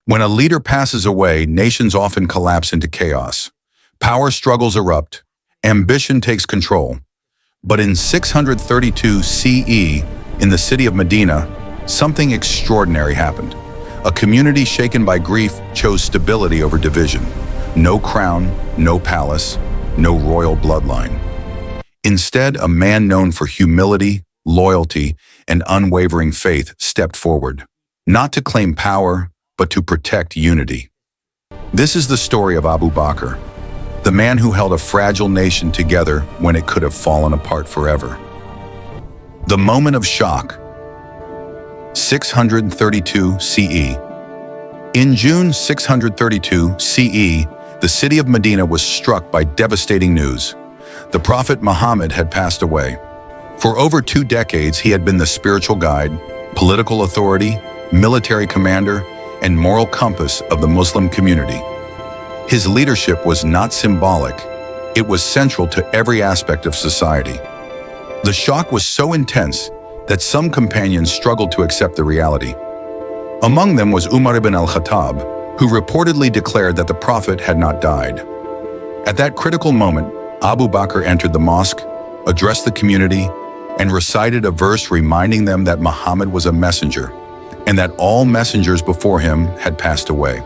When a leader passes away, nations often collapse into chaos. Power struggles erupt, ambition takes control. But in 632 CE, in the city of Medina, something extraordinary happened. A community shaken by grief chose stability over division. No crown, no palace, no royal bloodline. Instead, a man known for humility, loyalty, and unwavering faith stepped forward, not to claim power, but to protect unity. This is the story of Abu Bakr, the man who held a fragile nation together when it could have fallen apart forever. The moment of shock. 632 CE. In June 632 CE, the city of Medina was struck by devastating news. The Prophet Muhammad had passed away. For over 2 decades, he had been the spiritual guide, political authority, military commander, and moral compass of the Muslim community. His leadership was not symbolic, it was central to every aspect of society. The shock was so intense that some companions struggled to accept the reality. Among them was Umar ibn al-Khattab, who reportedly declared that the Prophet had not died. At that critical moment, Abu Bakr entered the mosque, addressed the community, and recited a verse reminding them that Muhammad was a messenger, and that all messengers before him had passed away.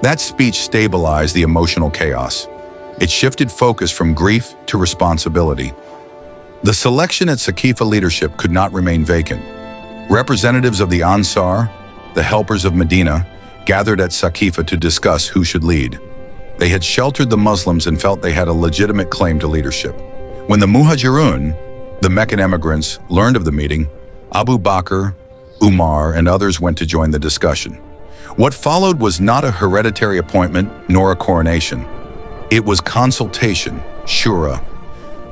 That speech stabilized the emotional chaos. It shifted focus from grief to responsibility. The selection at Saqifa leadership could not remain vacant. Representatives of the Ansar, the helpers of Medina, gathered at Saqifa to discuss who should lead. They had sheltered the Muslims and felt they had a legitimate claim to leadership. When the Muhajirun, the Meccan emigrants, learned of the meeting, Abu Bakr, Umar, and others went to join the discussion. What followed was not a hereditary appointment nor a coronation. It was consultation, shura.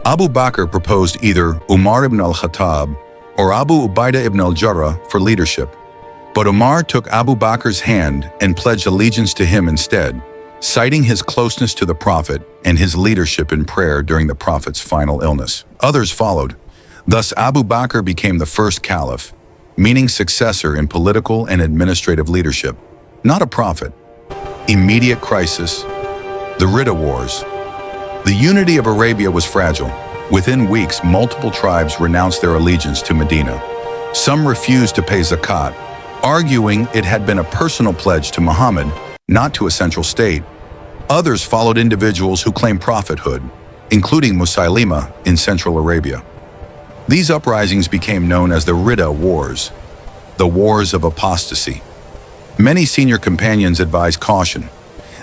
Abu Bakr proposed either Umar ibn al-Khattab or Abu Ubaidah ibn al-Jarrah for leadership. But Umar took Abu Bakr's hand and pledged allegiance to him instead, citing his closeness to the Prophet and his leadership in prayer during the Prophet's final illness. Others followed. Thus, Abu Bakr became the first Caliph, meaning successor in political and administrative leadership, not a prophet. Immediate crisis. The Ridda Wars. The unity of Arabia was fragile. Within weeks, multiple tribes renounced their allegiance to Medina. Some refused to pay zakat, arguing it had been a personal pledge to Muhammad, not to a central state. Others followed individuals who claimed prophethood, including Musaylima in Central Arabia. These uprisings became known as the Ridda Wars, the Wars of Apostasy. Many senior companions advised caution.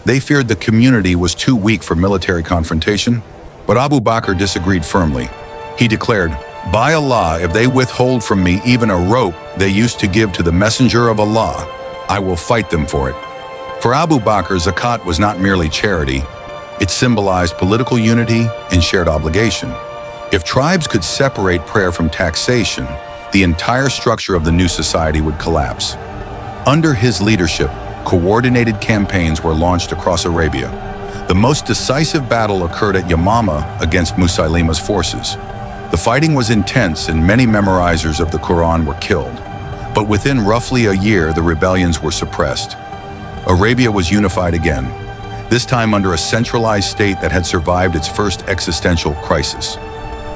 They feared the community was too weak for military confrontation, but Abu Bakr disagreed firmly. He declared, "By Allah, if they withhold from me even a rope they used to give to the messenger of Allah, I will fight them for it." For Abu Bakr, zakat was not merely charity. It symbolized political unity and shared obligation. If tribes could separate prayer from taxation, the entire structure of the new society would collapse. Under his leadership, coordinated campaigns were launched across Arabia. The most decisive battle occurred at Yamama against Musaylima's forces. The fighting was intense and many memorizers of the Qur'an were killed. But within roughly a year, the rebellions were suppressed. Arabia was unified again, this time under a centralized state that had survived its first existential crisis.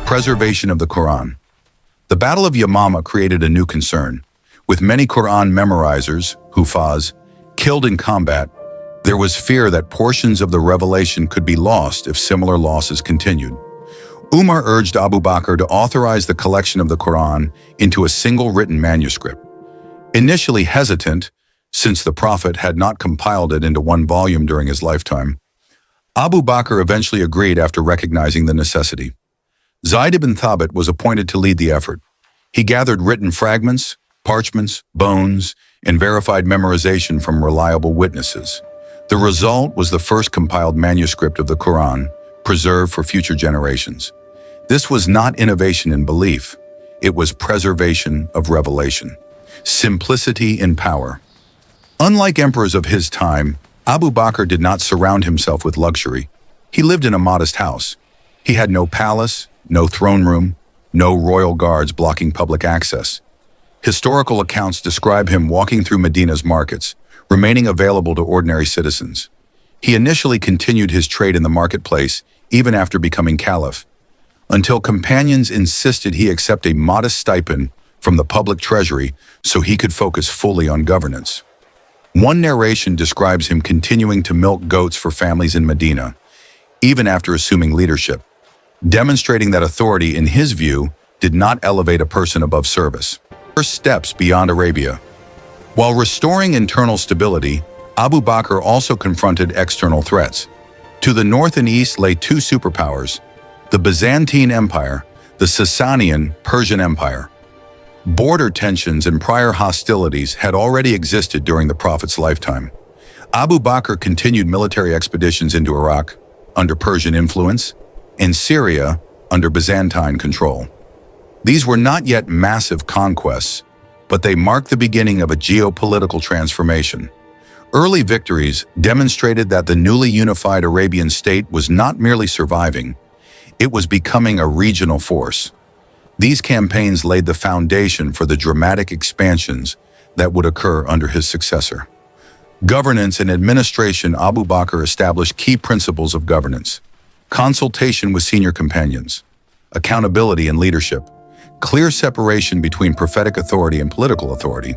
Preservation of the Qur'an. The Battle of Yamama created a new concern. With many Qur'an memorizers, Hufaz, killed in combat, there was fear that portions of the revelation could be lost if similar losses continued. Umar urged Abu Bakr to authorize the collection of the Qur'an into a single written manuscript. Initially hesitant, since the Prophet had not compiled it into one volume during his lifetime, Abu Bakr eventually agreed after recognizing the necessity. Zayd ibn Thabit was appointed to lead the effort. He gathered written fragments, parchments, bones, and verified memorization from reliable witnesses. The result was the first compiled manuscript of the Qur'an, preserved for future generations. This was not innovation in belief, it was preservation of revelation. Simplicity in power. Unlike emperors of his time, Abu Bakr did not surround himself with luxury. He lived in a modest house. He had no palace, no throne room, no royal guards blocking public access. Historical accounts describe him walking through Medina's markets, remaining available to ordinary citizens. He initially continued his trade in the marketplace even after becoming Caliph, until companions insisted he accept a modest stipend from the public treasury so he could focus fully on governance. One narration describes him continuing to milk goats for families in Medina, even after assuming leadership, demonstrating that authority, in his view, did not elevate a person above service. First steps beyond Arabia. While restoring internal stability, Abu Bakr also confronted external threats. To the north and east lay two superpowers, the Byzantine Empire, the Sasanian Persian Empire. Border tensions and prior hostilities had already existed during the Prophet's lifetime. Abu Bakr continued military expeditions into Iraq, under Persian influence, and Syria, under Byzantine control. These were not yet massive conquests, but they marked the beginning of a geopolitical transformation. Early victories demonstrated that the newly unified Arabian state was not merely surviving, it was becoming a regional force. These campaigns laid the foundation for the dramatic expansions that would occur under his successor. Governance and administration. Abu Bakr established key principles of governance: consultation with senior companions, accountability and leadership, clear separation between prophetic authority and political authority,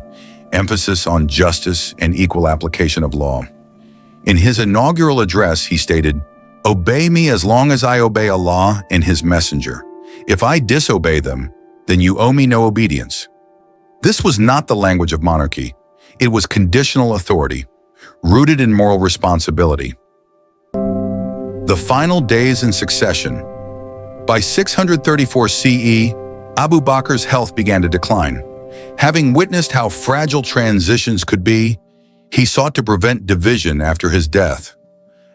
emphasis on justice and equal application of law. In his inaugural address, he stated, "Obey me as long as I obey Allah and His Messenger. If I disobey them, then you owe me no obedience." This was not the language of monarchy. It was conditional authority, rooted in moral responsibility. The final days in succession. By 634 CE, Abu Bakr's health began to decline. Having witnessed how fragile transitions could be, he sought to prevent division after his death.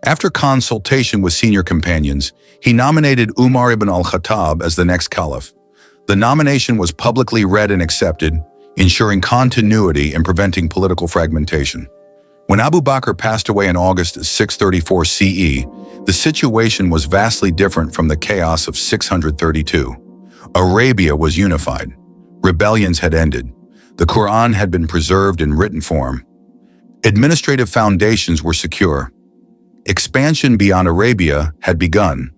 After consultation with senior companions, he nominated Umar ibn al-Khattab as the next caliph. The nomination was publicly read and accepted, ensuring continuity and preventing political fragmentation. When Abu Bakr passed away in August 634 CE, the situation was vastly different from the chaos of 632. Arabia was unified. Rebellions had ended. The Qur'an had been preserved in written form. Administrative foundations were secure. Expansion beyond Arabia had begun.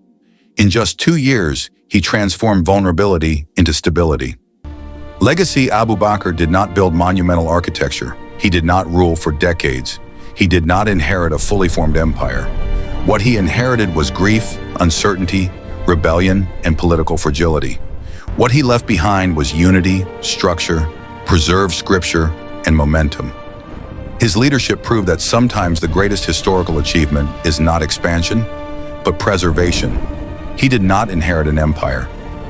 In just 2 years, he transformed vulnerability into stability. Legacy. Abu Bakr did not build monumental architecture. He did not rule for decades. He did not inherit a fully formed empire. What he inherited was grief, uncertainty, rebellion, and political fragility. What he left behind was unity, structure, preserved scripture, and momentum. His leadership proved that sometimes the greatest historical achievement is not expansion, but preservation. He did not inherit an empire.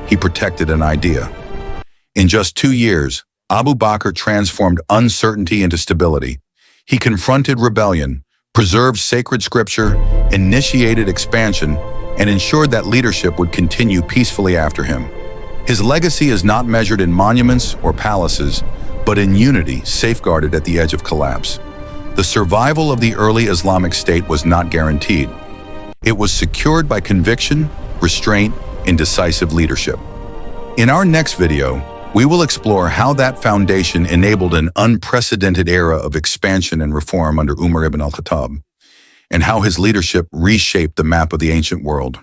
He protected an idea. In just 2 years, Abu Bakr transformed uncertainty into stability. He confronted rebellion, preserved sacred scripture, initiated expansion, and ensured that leadership would continue peacefully after him. His legacy is not measured in monuments or palaces, but in unity safeguarded at the edge of collapse. The survival of the early Islamic State was not guaranteed. It was secured by conviction, restraint, and decisive leadership. In our next video, we will explore how that foundation enabled an unprecedented era of expansion and reform under Umar ibn al-Khattab, and how his leadership reshaped the map of the ancient world.